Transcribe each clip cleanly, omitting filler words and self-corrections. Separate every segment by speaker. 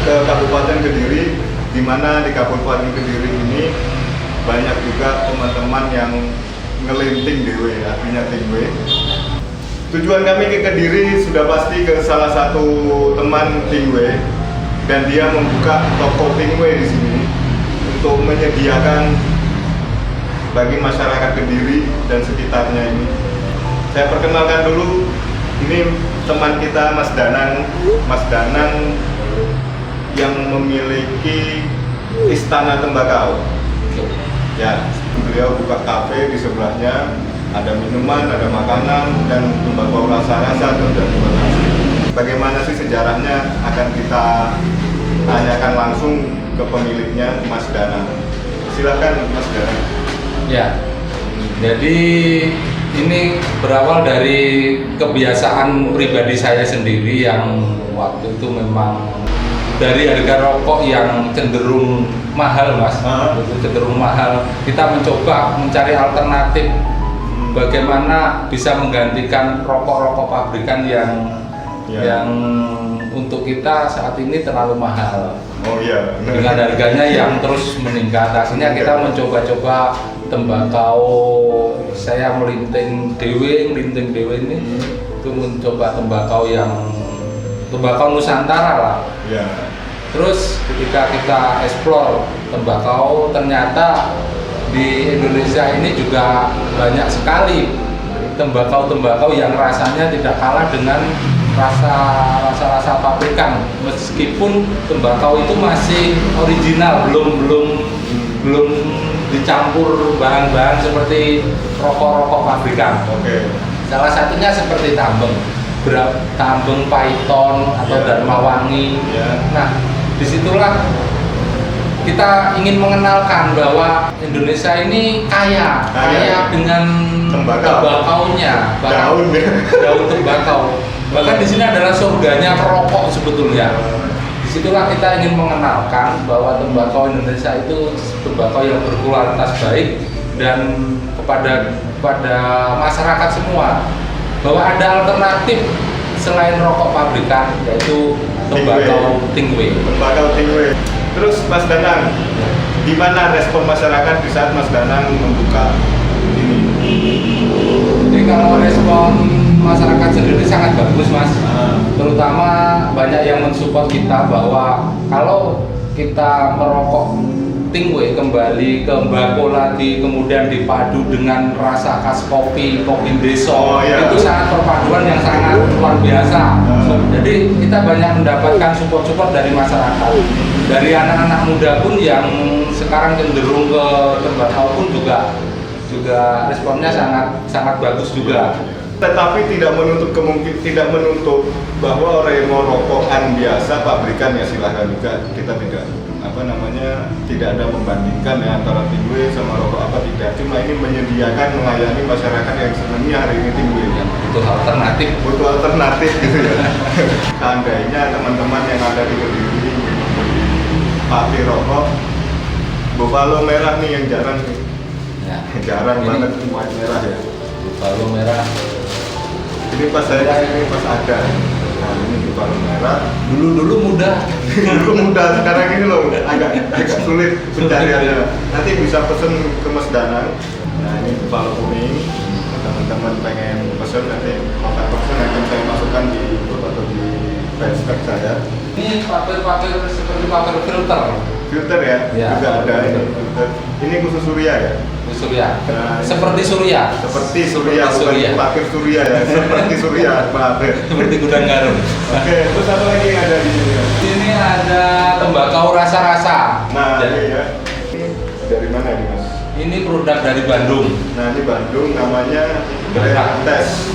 Speaker 1: ke Kabupaten Kediri, di mana di Kabupaten Kediri ini banyak juga teman-teman yang ngelinting dewe, artinya tingwe. Tujuan kami ke Kediri sudah pasti ke salah satu teman tingwe, dan dia membuka toko tingwe di sini untuk menyediakan bagi masyarakat Kediri dan sekitarnya ini. Saya perkenalkan dulu, ini teman kita Mas Danang. Mas Danang yang memiliki Istana Tembakau. Ya, beliau buka kafe di sebelahnya, ada minuman, ada makanan, dan tembakau rasa-rasa dan bagaimana sih sejarahnya akan kita tanyakan langsung ke pemiliknya, Mas Danang. Silakan Mas Danang.
Speaker 2: Ya, jadi ini berawal dari kebiasaan pribadi saya sendiri yang waktu itu memang dari harga rokok yang cenderung mahal, Mas, cenderung mahal, kita mencoba mencari alternatif bagaimana bisa menggantikan rokok-rokok pabrikan yang untuk kita saat ini terlalu mahal.
Speaker 1: Oh iya.
Speaker 2: Dengan harganya yang terus meningkat. Akhirnya kita mencoba-coba tembakau, saya melinting dewe ini, itu mencoba tembakau Nusantara lah.
Speaker 1: Ya.
Speaker 2: Terus ketika kita eksplor tembakau, ternyata di Indonesia ini juga banyak sekali tembakau yang rasanya tidak kalah dengan rasa pabrikan, meskipun tembakau itu masih original, belum dicampur bahan-bahan seperti rokok-rokok pabrikan.
Speaker 1: Oke.
Speaker 2: Salah satunya seperti tambeng Python atau Dharmawangi. Nah, disitulah kita ingin mengenalkan bahwa Indonesia ini kaya dengan tembakaunya, daun tembakau. Bahkan di sini adalah surganya rokok sebetulnya. Disitulah kita ingin mengenalkan bahwa tembakau Indonesia itu tembakau yang berkualitas baik, dan kepada masyarakat semua bahwa ada alternatif selain rokok pabrikan, yaitu tembakau tingwe.
Speaker 1: Tembakau tingwe. Terus Mas Danang, gimana respon masyarakat di saat Mas Danang membuka ini?
Speaker 2: Jadi kalau respon masyarakat sendiri sangat bagus, Mas. Terutama banyak yang mensupport kita bahwa kalau kita merokok tingwe kembali ke mbako lagi, kemudian dipadu dengan rasa khas kopi deso, itu sangat perpaduan yang sangat luar biasa. Jadi kita banyak mendapatkan support dari masyarakat, dari anak-anak muda pun yang sekarang cenderung ke tembakau pun juga responnya sangat bagus juga.
Speaker 1: Tetapi tidak menutup bahwa orang yang mau rokokan biasa pabrikan ya silahkan juga, kita tidak ada membandingkan ya antara tingwe sama rokok apa, tidak, cuma ini melayani masyarakat yang sebenarnya hari ini tingwe ya. Butuh alternatif gitu ya. Seandainya teman-teman yang ada di Kediri pakai rokok Buffalo merah nih yang jarang nih ya. Jarang ini banget white merah ya,
Speaker 2: Buffalo merah.
Speaker 1: Ini pas ada. Nah, ini Buffalo merah.
Speaker 2: Dulu mudah.
Speaker 1: Dulu mudah, sekarang ini loh agak sulit pencariannya. Nanti bisa pesen ke Mas Danang. Nah, ini Buffalo kuning. Teman-teman pengen pesen, nanti kontak person akan saya masukkan di grup atau di Facebook saya.
Speaker 2: Ini paper seperti paper filter.
Speaker 1: Filter ya? Juga ada ini filter. Ini khusus surya ya?
Speaker 2: Surya.
Speaker 1: Nah,
Speaker 2: seperti surya,
Speaker 1: bukan pakai surya ya. Seperti surya, maaf ya.
Speaker 2: Seperti gudang garam.
Speaker 1: Oke, terus apa lagi yang ada di sini?
Speaker 2: Ini ada tembakau rasa-rasa.
Speaker 1: Nah, ini ya. Ini dari mana ini, Mas?
Speaker 2: Ini produk dari Bandung.
Speaker 1: Nah, ini Bandung, namanya Brentes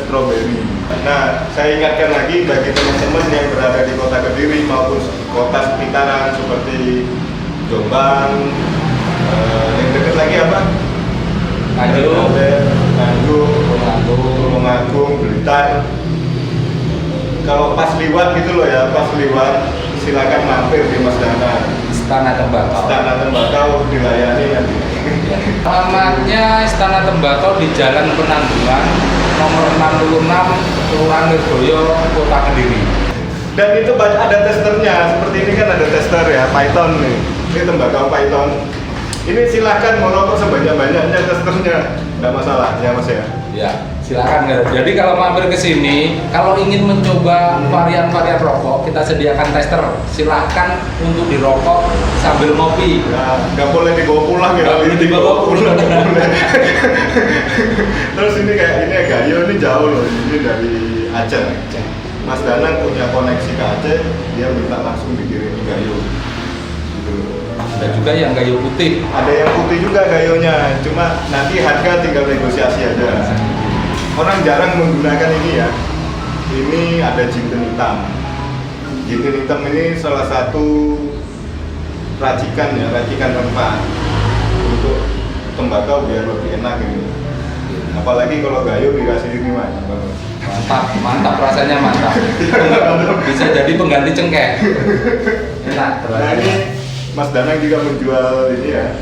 Speaker 1: Strawberry. Nah, saya ingatkan lagi bagi teman-teman yang berada di kota Kediri maupun kota sekitaran seperti Jombang, yang dekat lagi apa? Tulung Agung, Blitar. Kalau pas liwat gitu loh ya, silakan mampir di Mas Danang.
Speaker 2: Istana
Speaker 1: Tembakau dilayani nanti.
Speaker 2: Alamatnya Istana Tembakau di Jalan Penanggungan nomor 66, Kelurahan Lirboyo, Kota Kediri.
Speaker 1: Dan itu ada testernya, seperti ini kan ada tester ya, Python nih. Ini tembakau Python. Ini silahkan mau rokok sebanyak-banyaknya testernya, nggak masalah ya Mas ya.
Speaker 2: Ya, silakan. Jadi kalau mampir ke sini, kalau ingin mencoba varian-varian rokok, kita sediakan tester. Silahkan untuk dirokok sambil ngopi.
Speaker 1: Nah, nggak boleh dibawa pulang ya.
Speaker 2: Nggak boleh dibawa pulang.
Speaker 1: nggak boleh. Terus ini kayak ini Gayo ini jauh loh, ini dari Aceh. Mas Danang punya koneksi ke Aceh, dia minta langsung dikirim Gayo. Gitu.
Speaker 2: Ada juga yang gayo putih.
Speaker 1: Ada yang putih juga gayonya, cuma nanti harga tinggal negosiasi aja. Orang jarang menggunakan ini ya. Ini ada jinten hitam. Jinten hitam ini salah satu racikan ya, racikan rempah untuk tembakau biar lebih enak ini. Apalagi kalau gayo dikasih ini Mas.
Speaker 2: Mantap rasanya mantap. Bisa jadi pengganti cengkeh. Enak
Speaker 1: Nah
Speaker 2: rasanya.
Speaker 1: ini Mas Danang juga menjual ini ya,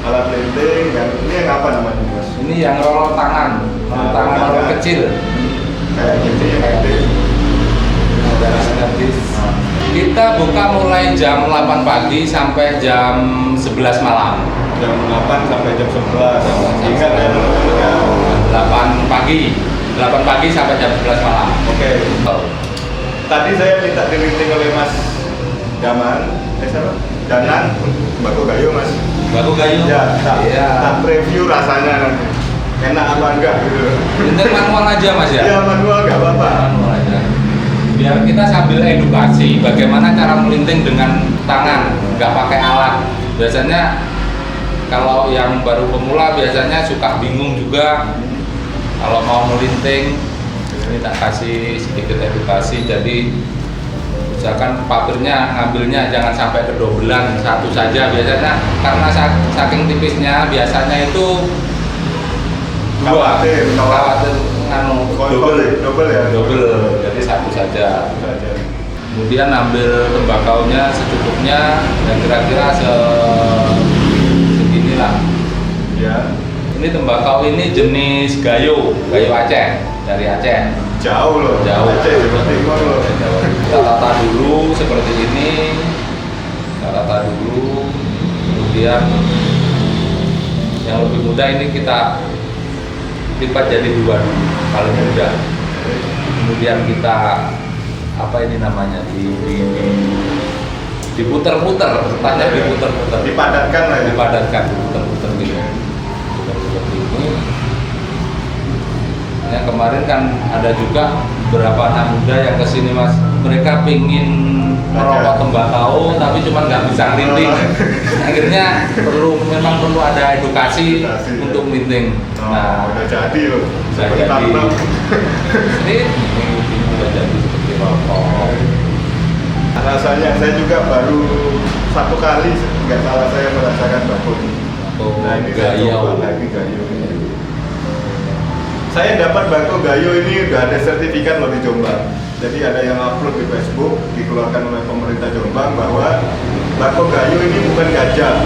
Speaker 1: alat linting. Ini yang apa namanya Mas?
Speaker 2: Ini yang rolol tangan, rolol kecil.
Speaker 1: Kayak gini ya, gede.
Speaker 2: Ada sinergis. Kita buka mulai jam 8 pagi sampai jam 11 malam.
Speaker 1: Jam 8 sampai jam 11. Ingat ya teman-teman ya.
Speaker 2: 8 pagi sampai jam 11 malam.
Speaker 1: Oke. Tadi saya minta dilinting oleh Mas Danang, tembakau gayo Mas.
Speaker 2: Baru gayo.
Speaker 1: Ya,
Speaker 2: Iya.
Speaker 1: tak review rasanya nanti. Enak apa enggak gitu.
Speaker 2: Linting manual aja Mas ya.
Speaker 1: Ya manual enggak apa-apa.
Speaker 2: Manual aja. Biar kita sambil edukasi bagaimana cara melinting dengan tangan, nggak pakai alat. Biasanya kalau yang baru pemula biasanya suka bingung juga kalau mau melinting. Ini tak kasih sedikit edukasi. Jadi misalkan papirnya ngambilnya jangan sampai kedobelan, satu saja biasanya, karena saking tipisnya biasanya itu dua khawatir
Speaker 1: Double ya.
Speaker 2: double, jadi satu saja. Kemudian ambil tembakaunya secukupnya dan kira-kira seginilah.
Speaker 1: Ya.
Speaker 2: Ini tembakau ini jenis gayo Aceh, dari Aceh.
Speaker 1: Jauh loh.
Speaker 2: Jauh.
Speaker 1: Aceh Jawa Timur loh.
Speaker 2: Kita tata dulu seperti ini, kita tata dulu, kemudian yang lebih mudah ini kita lipat jadi dua dulu, paling mudah. Kemudian kita apa ini namanya diputer-puter, tanya diputer-puter,
Speaker 1: Dipadatkan lah ya.
Speaker 2: dipadatkan, diputer-puter gitu. Seperti ini. Ya, kemarin kan ada juga beberapa anak muda yang kesini Mas, mereka pingin merokok tembakau tapi cuma nggak bisa linting. Akhirnya memang perlu ada edukasi untuk linting.
Speaker 1: Nah, udah jadi loh.
Speaker 2: Udah
Speaker 1: Seperti
Speaker 2: jadi.
Speaker 1: tanam.
Speaker 2: Ini udah jadi seperti rokok.
Speaker 1: Rasanya saya juga baru satu kali nggak salah saya merasakan bakul. Nah ini saya coba lagi gayo. Saya dapat bako gayo ini udah ada sertifikat loh di Jombang. Jadi ada yang upload di Facebook dikeluarkan oleh pemerintah Jombang bahwa bako gayo ini bukan ganja,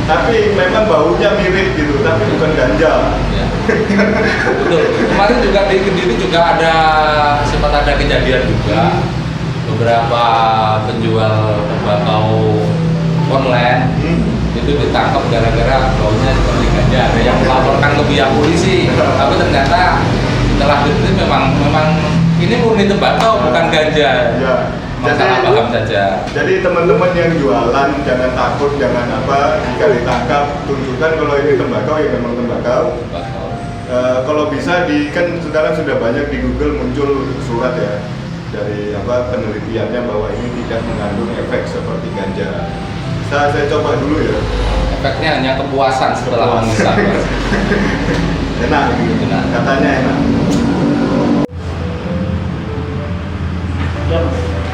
Speaker 1: tapi memang baunya mirip gitu, tapi bukan ganja.
Speaker 2: Ya. Betul. Kemarin juga di Kediri juga sempat ada kejadian juga, beberapa penjual tembakau online itu ditangkap gara-gara baunya seperti ganja. Ada yang melaporkan ke pihak polisi, tapi ternyata setelah diteliti memang ini murni tembakau bukan ganja.
Speaker 1: Ya.
Speaker 2: Masalah paham saja.
Speaker 1: Jadi teman-teman yang jualan jangan takut, jangan apa jika ditangkap tunjukkan kalau ini tembakau ya memang tembakau. Kalau bisa kan sekarang sudah banyak di Google muncul surat ya dari penelitiannya bahwa ini tidak mengandung efek seperti ganja. Saya coba dulu ya.
Speaker 2: Efeknya hanya kepuasan setelah mengisap.
Speaker 1: Enak gitu.
Speaker 2: Enak.
Speaker 1: Katanya enak.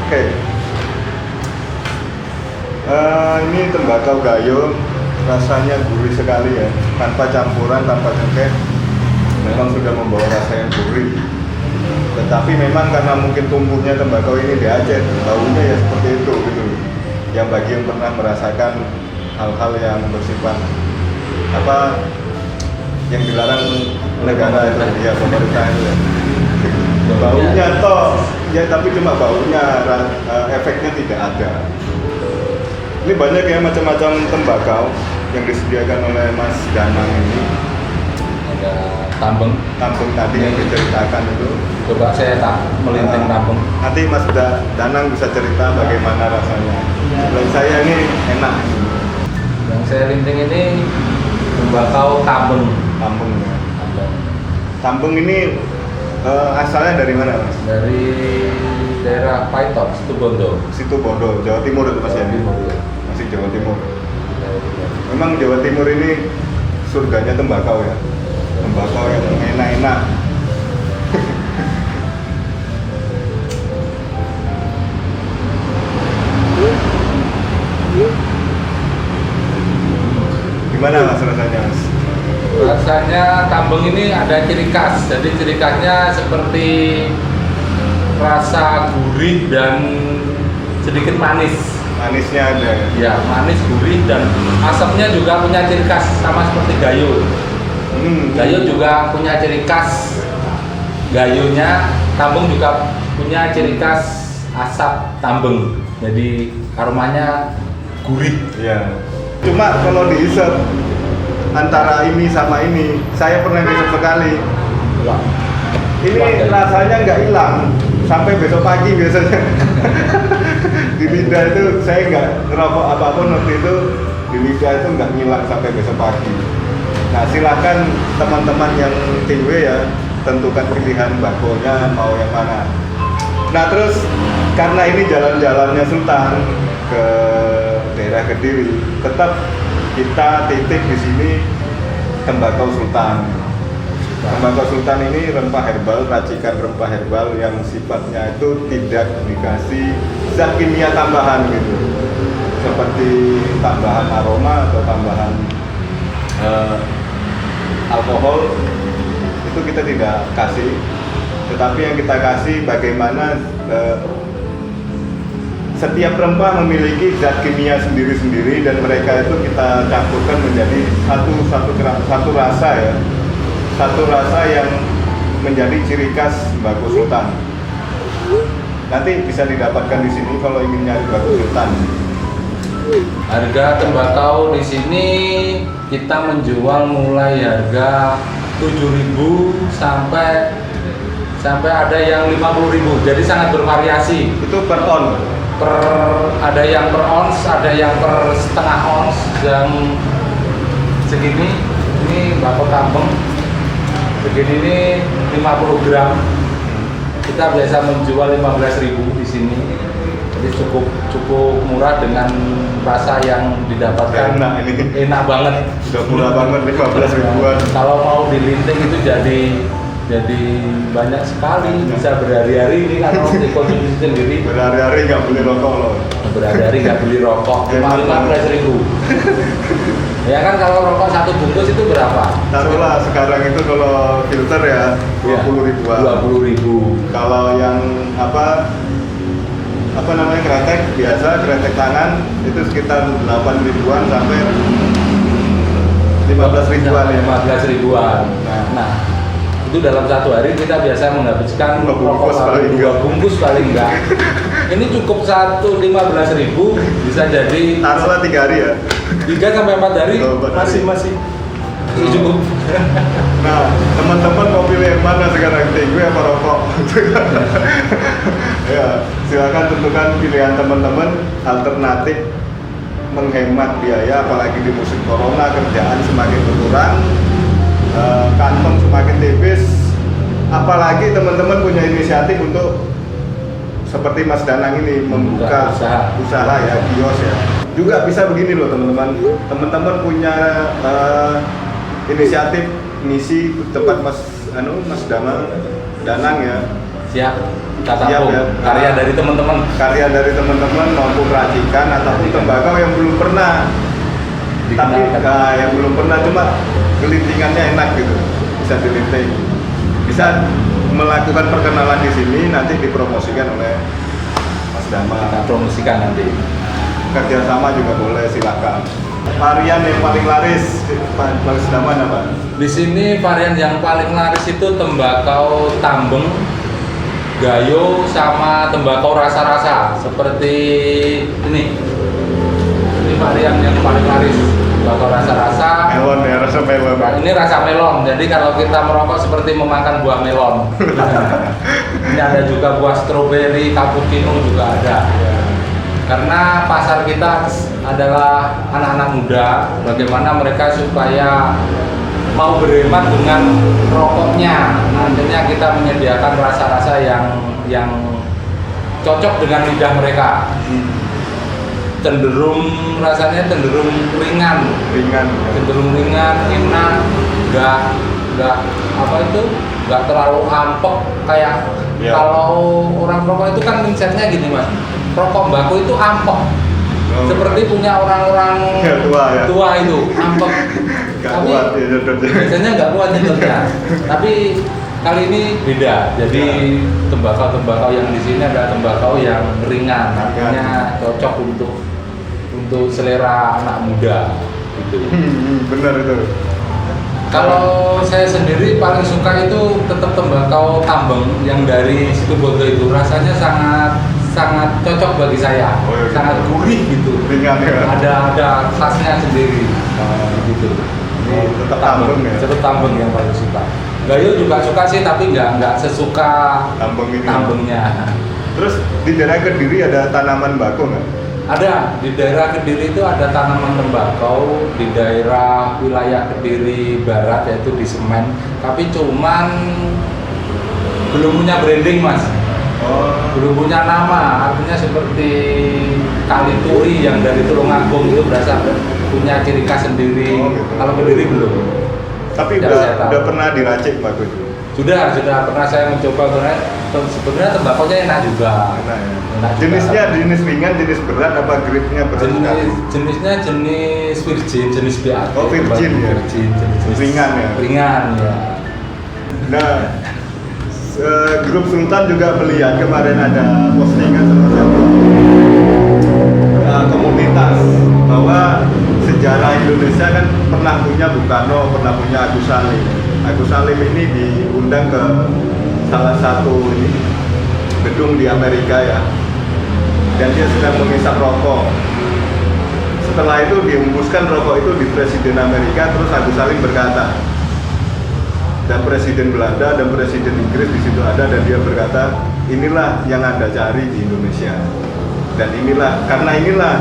Speaker 1: Oke. Ini tembakau gayo rasanya gurih sekali ya, tanpa campuran, tanpa cengkeh. Memang sudah membawa rasa yang gurih. Tetapi memang karena mungkin tumbuhnya tembakau ini di Aceh, baunya ya seperti itu gitu. Yang bagi yang pernah merasakan hal-hal yang bersifat yang dilarang negara itu ya, pemerintah itu ya. Baunya toh ya tapi cuma baunya, efeknya tidak ada. Ini banyak ya macam-macam tembakau yang disediakan oleh Mas Danang ini.
Speaker 2: Ada tambeng.
Speaker 1: Tambeng tadi yang diceritakan itu.
Speaker 2: Coba saya tak melinting tambeng.
Speaker 1: Nanti Mas Danang bisa cerita bagaimana rasanya. Kalau saya ini enak.
Speaker 2: Yang saya linting ini tembakau tambeng.
Speaker 1: Tambeng ya.
Speaker 2: Tambeng.
Speaker 1: Tambeng ini asalnya dari mana Mas?
Speaker 2: Dari daerah Paiton, Situbondo.
Speaker 1: Situbondo, Jawa Timur itu Mas ya? Masih Jawa Timur. Memang Jawa Timur ini surganya tembakau ya. Tembakau yang enak-enak. Gimana Mas rasanya Mas?
Speaker 2: Rasanya tambeng ini ada ciri khas. Jadi ciri khasnya seperti rasa gurih dan sedikit manis.
Speaker 1: Manisnya ada ya?
Speaker 2: Ya, manis, gurih, dan asapnya juga punya ciri khas sama seperti gayo. Gayo juga punya ciri khas. Gayonya, tambeng juga punya ciri khas asap tambeng. Jadi aromanya gurih.
Speaker 1: Iya. Cuma kalau dihisap antara ini sama ini, saya pernah ngisep sekali.
Speaker 2: Wah.
Speaker 1: Ini rasanya nggak hilang sampai besok pagi biasanya. Di lidah itu saya nggak ngerokok apapun waktu itu, di lidah itu nggak ngilang sampai besok pagi. Nah silakan teman-teman yang TW ya, tentukan pilihan bakonya mau yang mana. Nah terus karena ini jalan-jalannya Sultan ke daerah Kediri, tetap kita titik di sini tembakau Sultan. Tembakau Sultan ini rempah herbal, racikan rempah herbal yang sifatnya itu tidak dikasih zat kimia tambahan gitu, seperti tambahan aroma atau tambahan alkohol, itu kita tidak kasih. Tetapi yang kita kasih bagaimana setiap rempah memiliki zat kimia sendiri-sendiri dan mereka itu kita campurkan menjadi satu rasa ya. Satu rasa yang menjadi ciri khas Bako Sultan. Nanti bisa didapatkan di sini kalau ingin nyari Bako Sultan.
Speaker 2: Harga tembakau di sini kita menjual mulai harga 7.000 sampai ada yang 50.000. Jadi sangat bervariasi.
Speaker 1: Itu per on.
Speaker 2: Ada yang per ons, ada yang per setengah ons, yang segini. Ini bako tambeng. Segini ini 50 gram. Kita biasa menjual 15.000 di sini. Jadi cukup murah dengan rasa yang didapatkan. Enak banget.
Speaker 1: Sudah murah banget 15 ribuan.
Speaker 2: Kalau mau dilinting itu jadi banyak sekali, bisa berhari-hari ini kalau dikonsumsi sendiri.
Speaker 1: Berhari-hari nggak beli rokok loh.
Speaker 2: Berhari-hari nggak beli rokok, cuma 15.000. Ya kan kalau rokok satu bungkus itu berapa?
Speaker 1: Taruhlah sekarang itu kalau filter ya 20 ribuan.
Speaker 2: 20.000.
Speaker 1: Kalau yang apa namanya kretek biasa, kretek tangan itu sekitar 8 ribuan sampai 15 ribuan ya.
Speaker 2: 15 ribuan. Nah, itu dalam satu hari kita biasa menghabiskan rokok 2 bungkus paling enggak. Ini cukup 15.000 bisa jadi
Speaker 1: taruhlah 3 hari ya.
Speaker 2: 3 sampai 4 hari masih cukup.
Speaker 1: Nah, teman-teman mau pilih yang mana sekarang, gue apa rokok? Ya, silakan tentukan pilihan teman-teman, alternatif menghemat biaya, apalagi di musim corona kerjaan semakin berkurang, kantong semakin tipis, apalagi teman-teman punya inisiatif untuk seperti Mas Danang ini membuka usaha ya, kios ya. Juga bisa begini loh teman-teman. Teman-teman punya inisiatif ngisi tempat Mas Danang ya.
Speaker 2: Siap.
Speaker 1: Siap ya.
Speaker 2: Karya dari teman-teman.
Speaker 1: Karya dari teman-teman maupun racikan ataupun tembakau yang belum pernah. Tapi yang belum pernah cuma gelintingannya enak gitu. Bisa dilinting. Bisa melakukan perkenalan di sini, nanti dipromosikan oleh Mas Dama.
Speaker 2: Kita promosikan nanti.
Speaker 1: Kerjasama juga boleh, silakan. Varian yang paling laris Mas Dama apa?
Speaker 2: Di sini varian yang paling laris itu tembakau tambeng gayo sama tembakau rasa-rasa seperti ini varian yang paling laris, tembakau rasa-rasa.
Speaker 1: Melon ya, rasa melon.
Speaker 2: Nah, ini rasa melon, jadi kalau kita merokok seperti memakan buah melon. Ini ada juga buah stroberi, cappuccino juga ada. Karena pasar kita adalah anak-anak muda, bagaimana mereka supaya mau berhemat dengan rokoknya. Nantinya kita menyediakan rasa-rasa yang cocok dengan lidah mereka. Rasanya cenderung ringan, enak, nggak terlalu ampek kayak kalau orang rokok itu kan mindsetnya gini mas, rokok mbako itu ampek. Seperti punya orang-orang tua itu ampek. Tapi biasanya nggak kuat nyedotnya. Tapi kali ini beda. Jadi tembakau yang di sini adalah tembakau yang ringan, artinya cocok untuk selera anak muda gitu.
Speaker 1: Benar itu.
Speaker 2: Kalau saya sendiri paling suka itu tetap tembakau tambang yang dari Situbondo itu, rasanya sangat cocok bagi saya, sangat gurih gitu.
Speaker 1: Ringan ya.
Speaker 2: Ada khasnya sendiri, gitu.
Speaker 1: Tetap tambang ya.
Speaker 2: Tetap tambang yang paling suka. Gayo juga suka sih, tapi nggak sesuka tambangnya.
Speaker 1: Terus di daerah Kediri ada tanaman bako nggak?
Speaker 2: Ada, di daerah Kediri itu ada tanaman tembakau, di daerah wilayah Kediri Barat yaitu di Semen, tapi cuman belum punya branding mas. Belum punya nama, artinya seperti Kalituri yang dari Tulungagung itu berasa punya ciri khas sendiri.
Speaker 1: Gitu.
Speaker 2: Kalau Kediri belum.
Speaker 1: Tapi udah pernah diracik Pak Gus?
Speaker 2: Sudah pernah saya mencoba, sebenarnya tembakaunya enak juga.
Speaker 1: Enak jenisnya juga. Jenis ringan, jenis berat apa grade-nya berat?
Speaker 2: Jenisnya jenis virgin, jenis BAT.
Speaker 1: Oh virgin ya?
Speaker 2: Virgin, jenis
Speaker 1: ringan ya?
Speaker 2: Ringan ya.
Speaker 1: Nah, grup Sultan juga melihat kemarin ada postingan salah satu komunitas bahwa sejarah Indonesia kan pernah punya Bung Karno, pernah punya Agus Salim. Agus Salim ini diundang ke salah satu gedung di Amerika ya, dan dia sedang menghisap rokok. Setelah itu dihembuskan rokok itu di Presiden Amerika, terus Agus Salim berkata, dan Presiden Belanda dan Presiden Inggris di situ ada, dan dia berkata, inilah yang Anda cari di Indonesia, dan karena inilah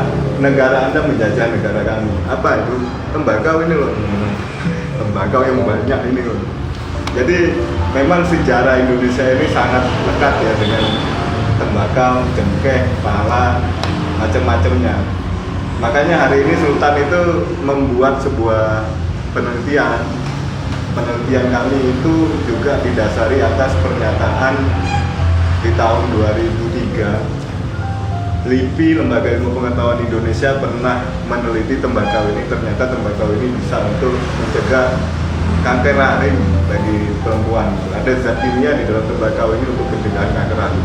Speaker 1: negara Anda menjajah negara kami. Apa itu? Tembakau ini loh, tembakau yang banyak ini loh. Jadi memang sejarah Indonesia ini sangat lekat ya dengan tembakau, cengkeh, pala, macam-macamnya. Makanya hari ini Sultan itu membuat sebuah penelitian kami itu juga didasari atas pernyataan di tahun 2003. LIPI, Lembaga Ilmu Pengetahuan Indonesia, pernah meneliti tembakau ini. Ternyata tembakau ini bisa untuk mencegah kanker rahim bagi perempuan. Ada zat kimia di dalam tembakau ini untuk pencegahan kanker rahim.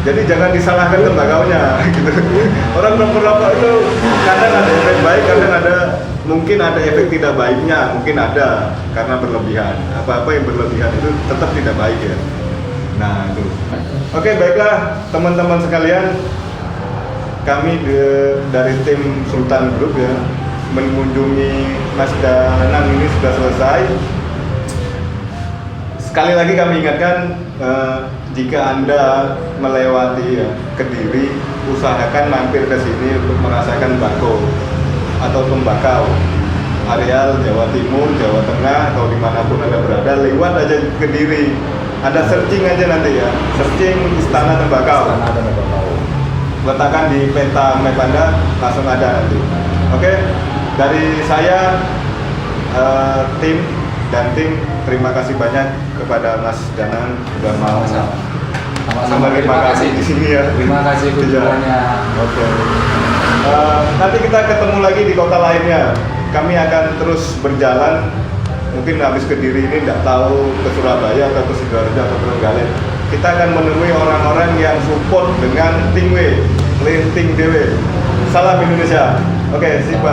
Speaker 1: Jadi jangan disalahkan tembakaunya gitu. Orang merokok itu kadang ada efek baik, kadang mungkin ada efek tidak baiknya, mungkin ada karena berlebihan. Apa-apa yang berlebihan itu tetap tidak baik ya. Nah itu. Oke, baiklah teman-teman sekalian, kami dari tim Sultan Group ya mengunjungi Mas Danang ini sudah selesai. Sekali lagi kami ingatkan, jika Anda melewati Kediri, usahakan mampir ke sini untuk merasakan bako atau tembakau. Areal Jawa Timur, Jawa Tengah, atau dimanapun Anda berada, lewat aja Kediri. Ada searching aja nanti ya, searching Istana Tembakau. Letakkan di peta map Anda, langsung ada nanti. Oke, dari saya, tim, terima kasih banyak kepada Mas Danang sudah mau
Speaker 2: sama terima kasih
Speaker 1: di sini ya.
Speaker 2: Terima kasih kunjungannya.
Speaker 1: Oke. Nanti kita ketemu lagi di kota lainnya. Kami akan terus berjalan. Mungkin habis Kediri ini tidak tahu ke Surabaya atau ke Sidoarjo atau ke Trenggalek. Kita akan menemui orang-orang yang support dengan Tingwe, Linting Dewe. Salam Indonesia. Oke, siap.